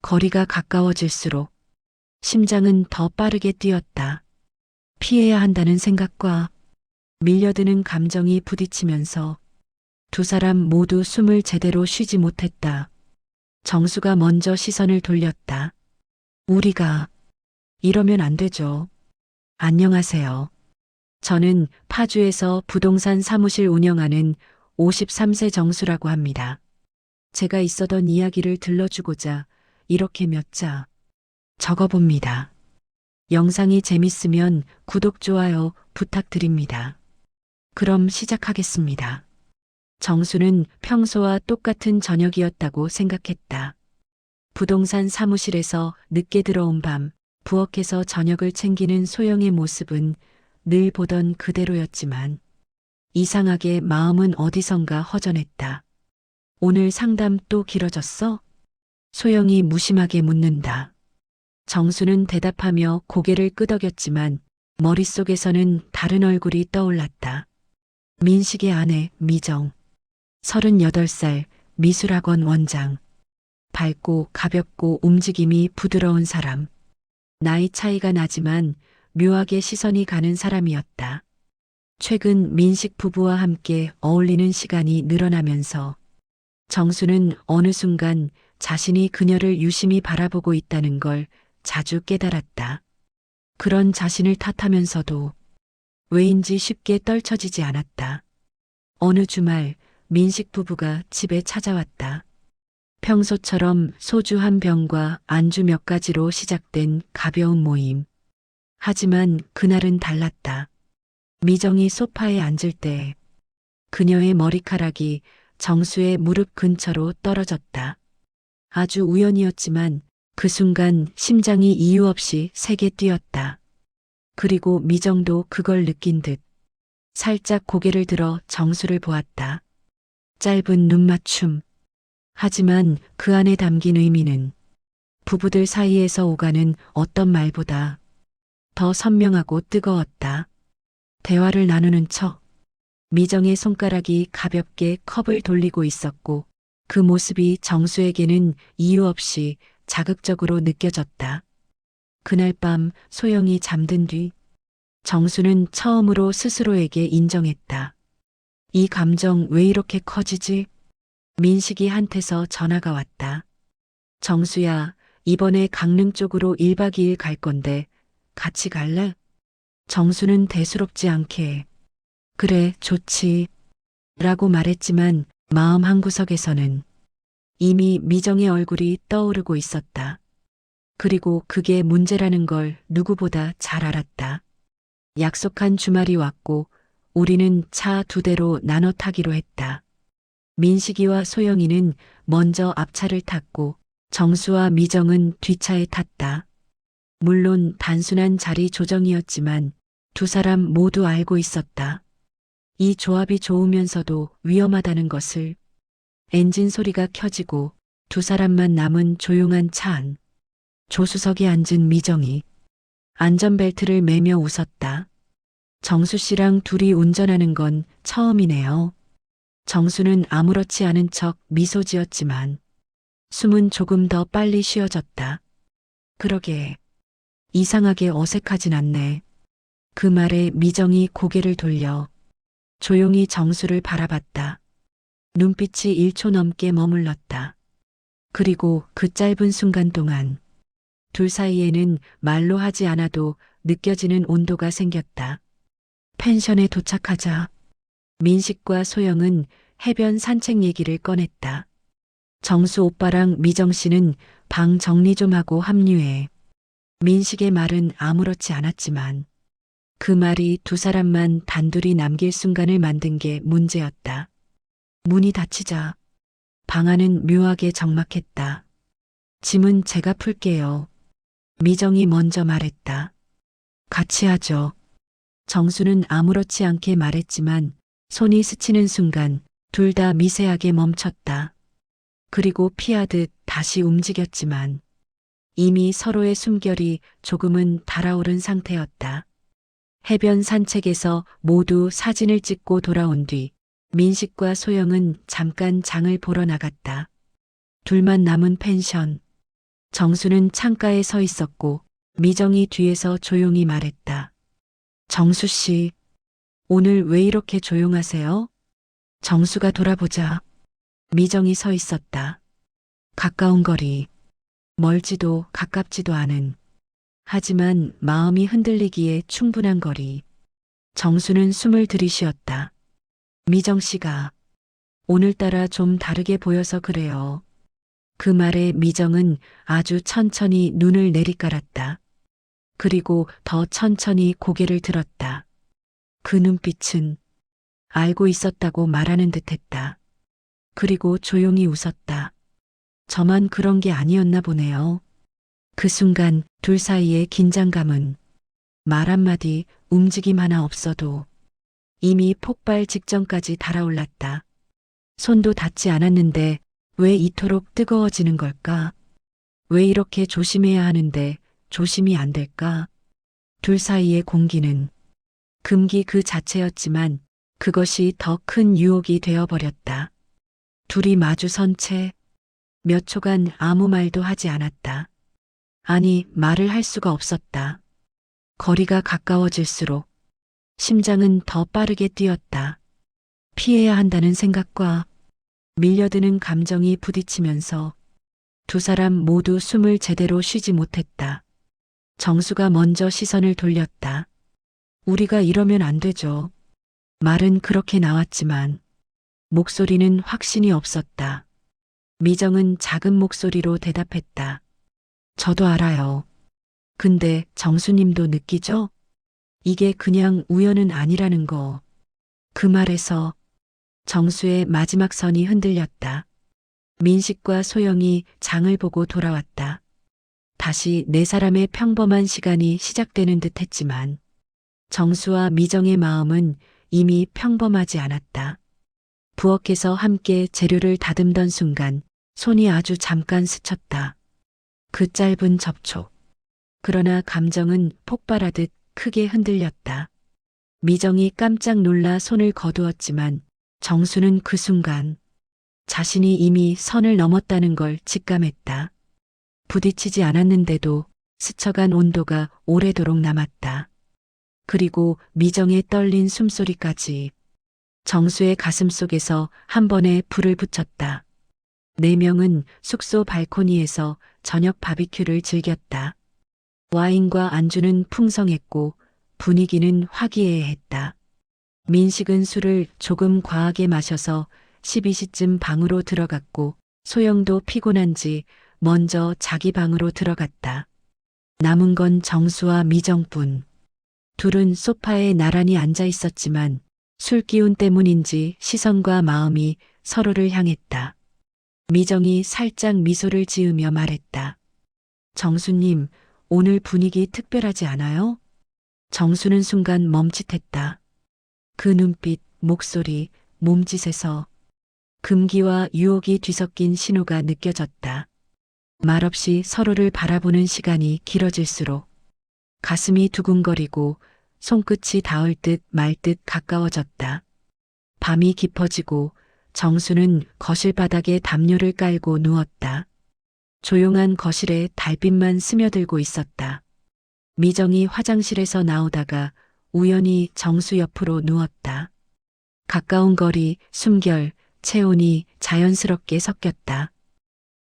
거리가 가까워질수록 심장은 더 빠르게 뛰었다. 피해야 한다는 생각과 밀려드는 감정이 부딪히면서 두 사람 모두 숨을 제대로 쉬지 못했다. 정수가 먼저 시선을 돌렸다. 우리가 이러면 안 되죠. 안녕하세요. 저는 파주에서 부동산 사무실 운영하는 53세 정수라고 합니다. 제가 있었던 이야기를 들려주고자 이렇게 몇 자 적어봅니다. 영상이 재밌으면 구독, 좋아요 부탁드립니다. 그럼 시작하겠습니다. 정수는 평소와 똑같은 저녁이었다고 생각했다. 부동산 사무실에서 늦게 들어온 밤, 부엌에서 저녁을 챙기는 소영의 모습은 늘 보던 그대로였지만 이상하게 마음은 어디선가 허전했다. 오늘 상담 또 길어졌어? 소영이 무심하게 묻는다. 정수는 대답하며 고개를 끄덕였지만 머릿속에서는 다른 얼굴이 떠올랐다. 민식의 아내 미정, 38살 미술학원 원장. 밝고 가볍고 움직임이 부드러운 사람. 나이 차이가 나지만 묘하게 시선이 가는 사람이었다. 최근 민식 부부와 함께 어울리는 시간이 늘어나면서 정수는 어느 순간 자신이 그녀를 유심히 바라보고 있다는 걸 자주 깨달았다. 그런 자신을 탓하면서도 왜인지 쉽게 떨쳐지지 않았다. 어느 주말 민식 부부가 집에 찾아왔다. 평소처럼 소주 한 병과 안주 몇 가지로 시작된 가벼운 모임. 하지만 그날은 달랐다. 미정이 소파에 앉을 때 그녀의 머리카락이 정수의 무릎 근처로 떨어졌다. 아주 우연이었지만 그 순간 심장이 이유 없이 세게 뛰었다. 그리고 미정도 그걸 느낀 듯 살짝 고개를 들어 정수를 보았다. 짧은 눈맞춤. 하지만 그 안에 담긴 의미는 부부들 사이에서 오가는 어떤 말보다 더 선명하고 뜨거웠다. 대화를 나누는 척 미정의 손가락이 가볍게 컵을 돌리고 있었고 그 모습이 정수에게는 이유 없이 자극적으로 느껴졌다. 그날 밤 소영이 잠든 뒤 정수는 처음으로 스스로에게 인정했다. 이 감정 왜 이렇게 커지지? 민식이 한테서 전화가 왔다. 정수야, 이번에 강릉 쪽으로 1박 2일 갈 건데 같이 갈래? 정수는 대수롭지 않게 그래, 좋지 라고 말했지만 마음 한구석에서는 이미 미정의 얼굴이 떠오르고 있었다. 그리고 그게 문제라는 걸 누구보다 잘 알았다. 약속한 주말이 왔고 우리는 차 2대로 나눠 타기로 했다. 민식이와 소영이는 먼저 앞차를 탔고 정수와 미정은 뒷차에 탔다. 물론 단순한 자리 조정이었지만 두 사람 모두 알고 있었다. 이 조합이 좋으면서도 위험하다는 것을. 엔진 소리가 켜지고 두 사람만 남은 조용한 차 안. 조수석에 앉은 미정이 안전벨트를 매며 웃었다. 정수 씨랑 둘이 운전하는 건 처음이네요. 정수는 아무렇지 않은 척 미소 지었지만 숨은 조금 더 빨리 쉬어졌다. 그러게 이상하게 어색하진 않네. 그 말에 미정이 고개를 돌려 조용히 정수를 바라봤다. 눈빛이 1초 넘게 머물렀다. 그리고 그 짧은 순간 동안 둘 사이에는 말로 하지 않아도 느껴지는 온도가 생겼다. 펜션에 도착하자 민식과 소영은 해변 산책 얘기를 꺼냈다. 정수 오빠랑 미정 씨는 방 정리 좀 하고 합류해. 민식의 말은 아무렇지 않았지만 그 말이 두 사람만 단둘이 남길 순간을 만든 게 문제였다. 문이 닫히자 방 안은 묘하게 적막했다. 짐은 제가 풀게요. 미정이 먼저 말했다. 같이 하죠. 정수는 아무렇지 않게 말했지만 손이 스치는 순간 둘 다 미세하게 멈췄다. 그리고 피하듯 다시 움직였지만 이미 서로의 숨결이 조금은 달아오른 상태였다. 해변 산책에서 모두 사진을 찍고 돌아온 뒤 민식과 소영은 잠깐 장을 보러 나갔다. 둘만 남은 펜션. 정수는 창가에 서 있었고 미정이 뒤에서 조용히 말했다. 정수 씨, 오늘 왜 이렇게 조용하세요? 정수가 돌아보자 미정이 서 있었다. 가까운 거리, 멀지도 가깝지도 않은, 하지만 마음이 흔들리기에 충분한 거리. 정수는 숨을 들이쉬었다. 미정 씨가 오늘따라 좀 다르게 보여서 그래요. 그 말에 미정은 아주 천천히 눈을 내리깔았다. 그리고 더 천천히 고개를 들었다. 그 눈빛은 알고 있었다고 말하는 듯 했다. 그리고 조용히 웃었다. 저만 그런 게 아니었나 보네요. 그 순간 둘 사이의 긴장감은 말 한마디, 움직임 하나 없어도 이미 폭발 직전까지 달아올랐다. 손도 닿지 않았는데 왜 이토록 뜨거워지는 걸까? 왜 이렇게 조심해야 하는데 조심이 안 될까? 둘 사이의 공기는 금기 그 자체였지만 그것이 더 큰 유혹이 되어버렸다. 둘이 마주 선 채 몇 초간 아무 말도 하지 않았다. 아니, 말을 할 수가 없었다. 거리가 가까워질수록 심장은 더 빠르게 뛰었다. 피해야 한다는 생각과 밀려드는 감정이 부딪히면서 두 사람 모두 숨을 제대로 쉬지 못했다. 정수가 먼저 시선을 돌렸다. 우리가 이러면 안 되죠. 말은 그렇게 나왔지만 목소리는 확신이 없었다. 미정은 작은 목소리로 대답했다. 저도 알아요. 근데 정수님도 느끼죠? 이게 그냥 우연은 아니라는 거. 그 말에서 정수의 마지막 선이 흔들렸다. 민식과 소영이 장을 보고 돌아왔다. 다시 네 사람의 평범한 시간이 시작되는 듯 했지만 정수와 미정의 마음은 이미 평범하지 않았다. 부엌에서 함께 재료를 다듬던 순간 손이 아주 잠깐 스쳤다. 그 짧은 접촉. 그러나 감정은 폭발하듯 크게 흔들렸다. 미정이 깜짝 놀라 손을 거두었지만 정수는 그 순간 자신이 이미 선을 넘었다는 걸 직감했다. 부딪히지 않았는데도 스쳐간 온도가 오래도록 남았다. 그리고 미정의 떨린 숨소리까지 정수의 가슴 속에서 한 번에 불을 붙였다. 네 명은 숙소 발코니에서 저녁 바비큐를 즐겼다. 와인과 안주는 풍성했고 분위기는 화기애애했다. 민식은 술을 조금 과하게 마셔서 12시쯤 방으로 들어갔고 소영도 피곤한지 먼저 자기 방으로 들어갔다. 남은 건 정수와 미정뿐. 둘은 소파에 나란히 앉아 있었지만 술 기운 때문인지 시선과 마음이 서로를 향했다. 미정이 살짝 미소를 지으며 말했다. 정수님, 오늘 분위기 특별하지 않아요? 정수는 순간 멈칫했다. 그 눈빛, 목소리, 몸짓에서 금기와 유혹이 뒤섞인 신호가 느껴졌다. 말없이 서로를 바라보는 시간이 길어질수록 가슴이 두근거리고 손끝이 닿을 듯 말 듯 가까워졌다. 밤이 깊어지고 정수는 거실 바닥에 담요를 깔고 누웠다. 조용한 거실에 달빛만 스며들고 있었다. 미정이 화장실에서 나오다가 우연히 정수 옆으로 누웠다. 가까운 거리, 숨결, 체온이 자연스럽게 섞였다.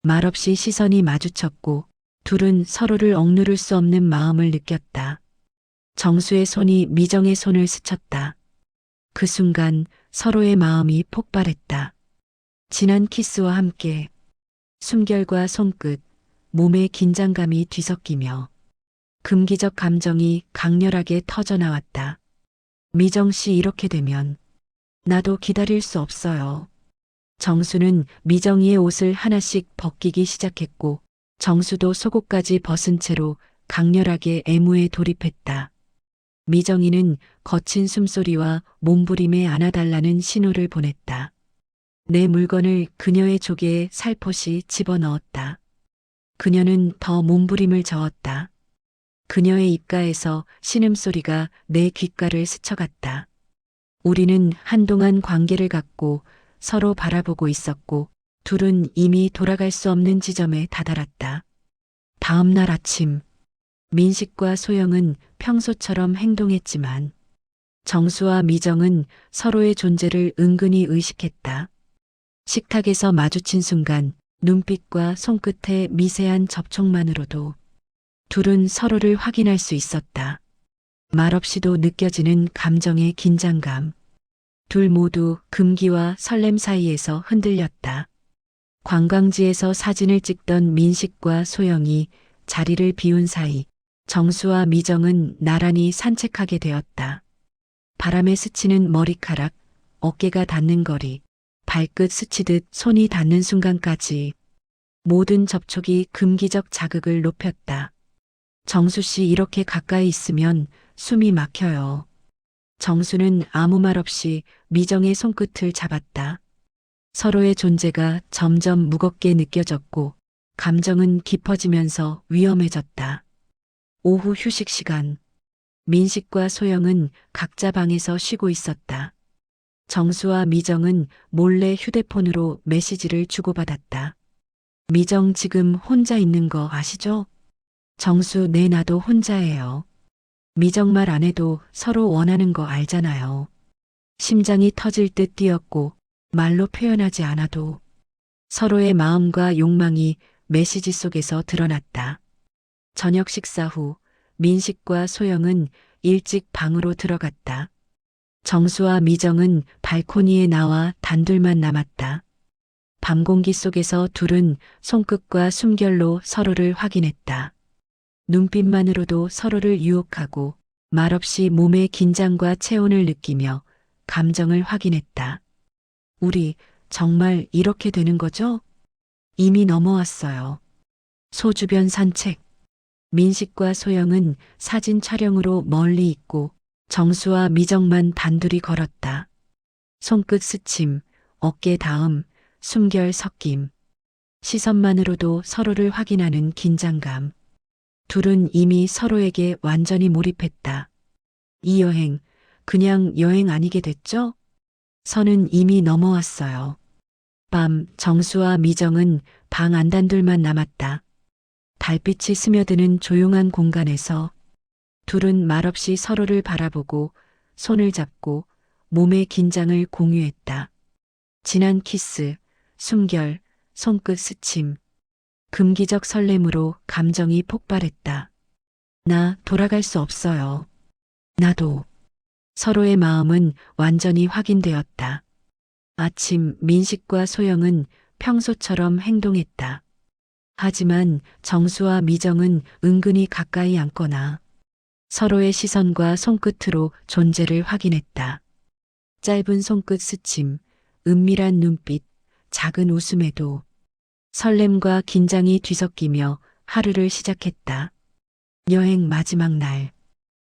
말없이 시선이 마주쳤고 둘은 서로를 억누를 수 없는 마음을 느꼈다. 정수의 손이 미정의 손을 스쳤다. 그 순간 서로의 마음이 폭발했다. 진한 키스와 함께 숨결과 손끝, 몸의 긴장감이 뒤섞이며 금기적 감정이 강렬하게 터져나왔다. 미정 씨 이렇게 되면 나도 기다릴 수 없어요. 정수는 미정이의 옷을 하나씩 벗기기 시작했고 정수도 속옷까지 벗은 채로 강렬하게 애무에 돌입했다. 미정이는 거친 숨소리와 몸부림에 안아달라는 신호를 보냈다. 내 물건을 그녀의 조개에 살포시 집어넣었다. 그녀는 더 몸부림을 저었다. 그녀의 입가에서 신음소리가 내 귓가를 스쳐갔다. 우리는 한동안 관계를 갖고 서로 바라보고 있었고 둘은 이미 돌아갈 수 없는 지점에 다다랐다. 다음 날 아침, 민식과 소영은 평소처럼 행동했지만 정수와 미정은 서로의 존재를 은근히 의식했다. 식탁에서 마주친 순간 눈빛과 손끝의 미세한 접촉만으로도 둘은 서로를 확인할 수 있었다. 말없이도 느껴지는 감정의 긴장감. 둘 모두 금기와 설렘 사이에서 흔들렸다. 관광지에서 사진을 찍던 민식과 소영이 자리를 비운 사이 정수와 미정은 나란히 산책하게 되었다. 바람에 스치는 머리카락, 어깨가 닿는 거리, 발끝 스치듯 손이 닿는 순간까지 모든 접촉이 금기적 자극을 높였다. 정수 씨 이렇게 가까이 있으면 숨이 막혀요. 정수는 아무 말 없이 미정의 손끝을 잡았다. 서로의 존재가 점점 무겁게 느껴졌고 감정은 깊어지면서 위험해졌다. 오후 휴식 시간. 민식과 소영은 각자 방에서 쉬고 있었다. 정수와 미정은 몰래 휴대폰으로 메시지를 주고받았다. 미정 지금 혼자 있는 거 아시죠? 정수 네 나도 혼자예요. 미정 말 안 해도 서로 원하는 거 알잖아요. 심장이 터질 듯 뛰었고 말로 표현하지 않아도 서로의 마음과 욕망이 메시지 속에서 드러났다. 저녁 식사 후 민식과 소영은 일찍 방으로 들어갔다. 정수와 미정은 발코니에 나와 단둘만 남았다. 밤 공기 속에서 둘은 손끝과 숨결로 서로를 확인했다. 눈빛만으로도 서로를 유혹하고 말없이 몸의 긴장과 체온을 느끼며 감정을 확인했다. 우리 정말 이렇게 되는 거죠? 이미 넘어왔어요. 소주변 산책. 민식과 소영은 사진 촬영으로 멀리 있고 정수와 미정만 단둘이 걸었다. 손끝 스침, 어깨 닿음, 숨결 섞임. 시선만으로도 서로를 확인하는 긴장감. 둘은 이미 서로에게 완전히 몰입했다. 이 여행, 그냥 여행 아니게 됐죠? 선은 이미 넘어왔어요. 밤 정수와 미정은 방 안단둘만 남았다. 달빛이 스며드는 조용한 공간에서 둘은 말없이 서로를 바라보고 손을 잡고 몸의 긴장을 공유했다. 진한 키스, 숨결, 손끝 스침, 금기적 설렘으로 감정이 폭발했다. 나 돌아갈 수 없어요. 나도. 서로의 마음은 완전히 확인되었다. 아침 민식과 소영은 평소처럼 행동했다. 하지만 정수와 미정은 은근히 가까이 앉거나 서로의 시선과 손끝으로 존재를 확인했다. 짧은 손끝 스침, 은밀한 눈빛, 작은 웃음에도 설렘과 긴장이 뒤섞이며 하루를 시작했다. 여행 마지막 날.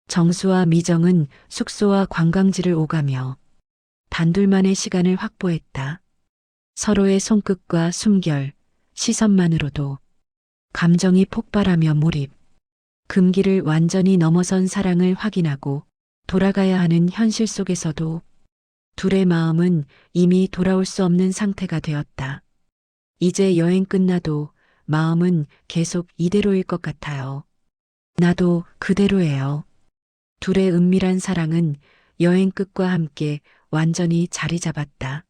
정수와 미정은 숙소와 관광지를 오가며 단둘만의 시간을 확보했다. 서로의 손끝과 숨결, 시선만으로도 감정이 폭발하며 몰입. 금기를 완전히 넘어선 사랑을 확인하고 돌아가야 하는 현실 속에서도 둘의 마음은 이미 돌아올 수 없는 상태가 되었다. 이제 여행 끝나도 마음은 계속 이대로일 것 같아요. 나도 그대로예요. 둘의 은밀한 사랑은 여행 끝과 함께 완전히 자리 잡았다.